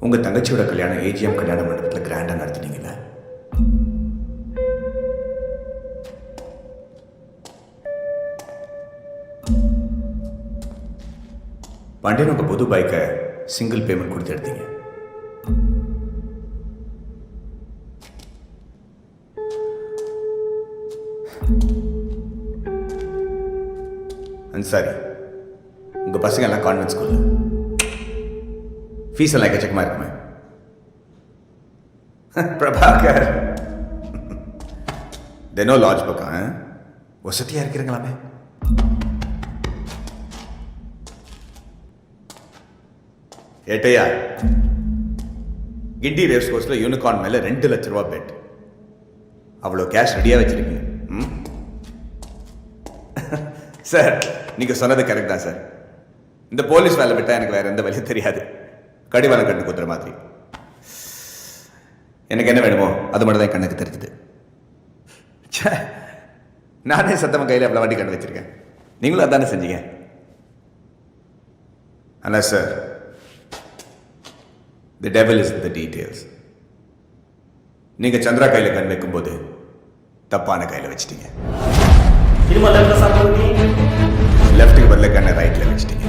உங்கள் தங்கச்சியோட கல்யாணம் ஏஜிஎம் கல்யாண மண்டபத்தில் கிராண்டாக நடத்தினீங்களா? பாண்டியன் உங்கள் புது பைக்கை சிங்கிள் பேமெண்ட் கொடுத்து எடுத்தீங்க. அன்சாரி, உங்கள் பசங்க எல்லாம் கான்வென்ட் ஸ்கூலில் ஃபீஸ் எல்லாம் எக்கச்சக்கமாக இருக்குமே. பிரபாகர் தினம் லாட்ஜ் பக்கம் வசதியாக இருக்கிறீங்களாமே. ஏட்டையா, கிண்டி ரேஸ் கோர்ஸில் யூனிகார்ன் மேலே 2 லட்ச ரூபா பெட். அவ்வளோ கேஷ் ரெடியாக வச்சிருக்கீங்க. சார், நீங்கள் சொன்னது கரெக்ட் தான் சார். இந்த போலீஸ் வேலை விட்டால் எனக்கு வேறு எந்த வேலையும் தெரியாது. கடிவாளம் கண்டு குத்துற மாதிரி. எனக்கு என்ன வேணுமோ அது மட்டும் தான் கண்ணுக்கு தெரிஞ்சுது. நானே சத்தமாக கையில் எவ்வளோ வண்டி கண்டு வச்சிருக்கேன். நீங்களும் அதானே செஞ்சீங்க. ஆனால் sir, the devil is the details. நீங்கள் சந்திரா கையில் கண் வைக்கும்போது தப்பான கையில் வச்சிட்டீங்க. லெஃப்ட்டுக்கு பதில் கண்ணை ரைட்டில் வச்சிட்டீங்க.